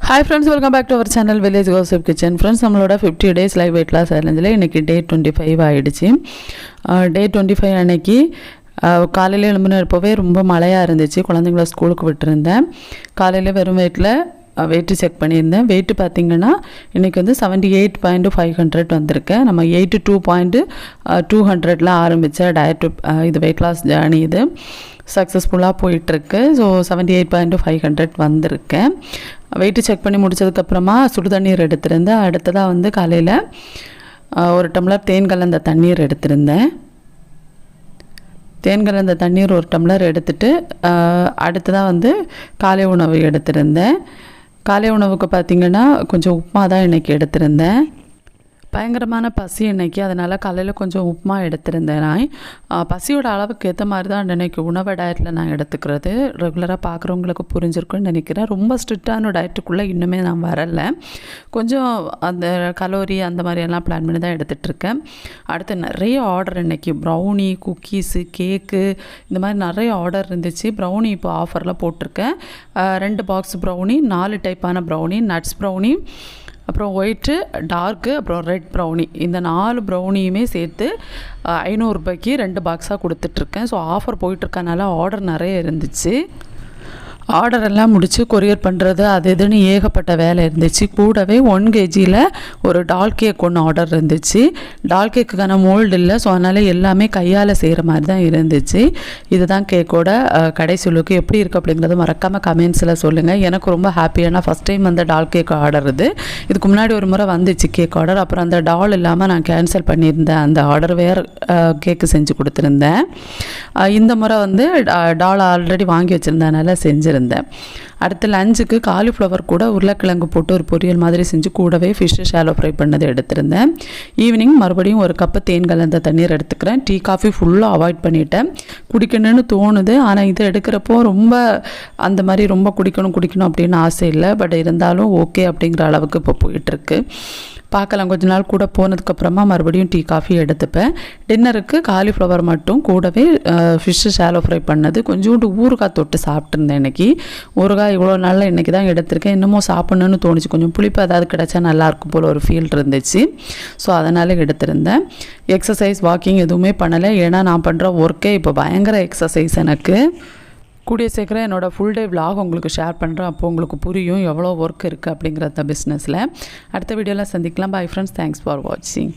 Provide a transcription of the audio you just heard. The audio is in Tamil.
Hi friends, welcome back to our channel Village Gossip Kitchen. Friends, நம்மளோட 50 days live weight loss challenge-ல இன்னைக்கு day 25 ஆயிடுச்சு. day 25 அன்னைக்கு காலையில எழும்புனப்பவே ரொம்ப மழையா இருந்துச்சு. குழந்தைகளை ஸ்கூலுக்கு விட்டுருந்தேன். காலையில வெறும் வெயிட்ல வெயிட் செக் பண்ணியிருந்தேன். வெயிட் பார்த்தீங்கன்னா இன்றைக்கி வந்து 78.500 வந்திருக்கேன். நம்ம 82.200 ஆரம்பித்த டயட் இது வெயிட் லாஸ் ஜேர்னி இது சக்ஸஸ்ஃபுல்லாக போயிட்டுருக்கு. ஸோ 78.500 வந்திருக்கேன். வெயிட்டு செக் பண்ணி முடித்ததுக்கப்புறமா சுடுதண்ணீர் எடுத்திருந்தேன். அடுத்ததாக வந்து காலையில் ஒரு டம்ளர் தேன் கலந்த தண்ணீர் எடுத்திருந்தேன். தேன் கலந்த தண்ணீர் ஒரு டம்ளர் எடுத்துகிட்டு அடுத்ததாக வந்து காலை உணவு எடுத்திருந்தேன். காலை உணவுக்கு பார்த்திங்கன்னா கொஞ்சம் உப்புமா தான் இன்றைக்கி எடுத்திருந்தேன். பயங்கரமான பசி இன்றைக்கி, அதனால் காலையில் கொஞ்சம் உப்புமா எடுத்திருந்தேன். நான் பசியோட அளவுக்கு ஏற்ற மாதிரி தான் இன்றைக்கி உணவு டயட்டில் நான் எடுத்துக்கிறது. ரெகுலராக பார்க்குறவங்களுக்கு புரிஞ்சிருக்குன்னு நினைக்கிறேன். ரொம்ப ஸ்ட்ரிக்டான டயட்டுக்குள்ளே இன்னுமே நான் வரலை. கொஞ்சம் அந்த கலோரி அந்த மாதிரியெல்லாம் பிளான் பண்ணி தான் எடுத்துகிட்ருக்கேன். அடுத்து நிறைய ஆர்டர் இன்றைக்கி ப்ரௌனி, குக்கீஸு, கேக்கு இந்த மாதிரி நிறைய ஆர்டர் இருந்துச்சு. ப்ரௌனி இப்போ ஆஃபரில் போட்டிருக்கேன். 2 பாக்ஸ் ப்ரௌனி, 4 டைப்பான ப்ரௌனி, நட்ஸ் ப்ரௌனி, அப்புறம் ஒயிட்டு, டார்க்கு, அப்புறம் ரெட் ப்ரௌனி, இந்த 4 ப்ரௌனியுமே சேர்த்து 500 ரூபாய்க்கு 2 பாக்ஸாக கொடுத்துட்ருக்கேன். ஸோ ஆஃபர் போயிட்டுருக்கனால ஆர்டர் நிறைய இருந்துச்சு. ஆர்டர் எல்லாம் முடித்து கொரியர் பண்ணுறது அது இதுன்னு ஏகப்பட்ட வேலை இருந்துச்சு. கூடவே 1 kgயில் ஒரு டால் கேக் ஒன்று ஆர்டர் இருந்துச்சு. டால் கேக்குக்கான மோல்டு இல்லை. ஸோ அதனால் எல்லாமே கையால் செய்கிற மாதிரி தான் இருந்துச்சு. இதுதான் கேக்கோட கடைசி லுக்கு. எப்படி இருக்குது அப்படிங்கிறது மறக்காமல் கமெண்ட்ஸில் சொல்லுங்கள். எனக்கு ரொம்ப ஹாப்பியான ஃபஸ்ட் டைம் அந்த டால் கேக் ஆர்டர் இது. இதுக்கு முன்னாடி ஒரு முறை வந்துச்சு கேக் ஆர்டர். அப்புறம் அந்த டால் இல்லாமல் நான் கேன்சல் பண்ணியிருந்தேன். அந்த ஆர்டர் வேறு கேக்கு செஞ்சு கொடுத்துருந்தேன். இந்த முறை வந்து டால் ஆல்ரெடி வாங்கி வச்சுருந்ததுனால செஞ்சுருந்தேன். அடுத்து லஞ்சுக்கு காலிஃப்ளவர் கூட உருளைக்கிழங்கு போட்டு ஒரு பொரியல் மாதிரி செஞ்சு கூடவே ஃபிஷ்ஷு ஷாலோ ஃப்ரை பண்ணது எடுத்திருந்தேன். ஈவினிங் மறுபடியும் ஒரு கப்பு தேன் கலந்த தண்ணீர் எடுத்துக்கிறேன். டீ காஃபி ஃபுல்லாக அவாய்ட் பண்ணிட்டேன். குடிக்கணும்னு தோணுது, ஆனால் இது எடுக்கிறப்போ ரொம்ப அந்த மாதிரி ரொம்ப குடிக்கணும் அப்படின்னு ஆசை இல்லை. பட் இருந்தாலும் ஓகே அப்படிங்கிற அளவுக்கு இப்போ போயிட்டுருக்கு. பார்க்கலாம், கொஞ்ச நாள் கூட போனதுக்கப்புறமா மறுபடியும் டீ காஃபி எடுத்துப்பேன். டின்னருக்கு காலிஃப்ளவர் மட்டும் கூடவே ஃபிஷ்ஷு ஷாலோ ஃப்ரை பண்ணது கொஞ்சோண்டு ஊறுகாய் தொட்டு சாப்பிட்ருந்தேன். இன்றைக்கி ஊறுகாய் இவ்வளோ நாளில் இன்றைக்கி தான் எடுத்திருக்கேன். இன்னமும் சாப்பிட்ணுன்னு தோணுச்சு. கொஞ்சம் புளிப்பு ஏதாவது கிடச்சா நல்லாயிருக்கும் போல் ஒரு ஃபீல் இருந்துச்சு. ஸோ அதனால் எடுத்திருந்தேன். எக்ஸசைஸ் வாக்கிங் எதுவுமே பண்ணலை. ஏன்னா நான் பண்ணுற ஒர்க்கே இப்போ பயங்கர எக்ஸசைஸ். எனக்கு கூடிய சீக்கிரம் என்னோடய ஃபுல் டே விலாக் உங்களுக்கு ஷேர் பண்ணுறேன். அப்போ உங்களுக்கு புரியும் எவ்வளோ ஒர்க் இருக்குது அப்படிங்கிறத பிஸ்னஸில். அடுத்த வீடியோவில் சந்திக்கலாம். பை ஃப்ரெண்ட்ஸ், தேங்க்ஸ் ஃபார் வாட்சிங்.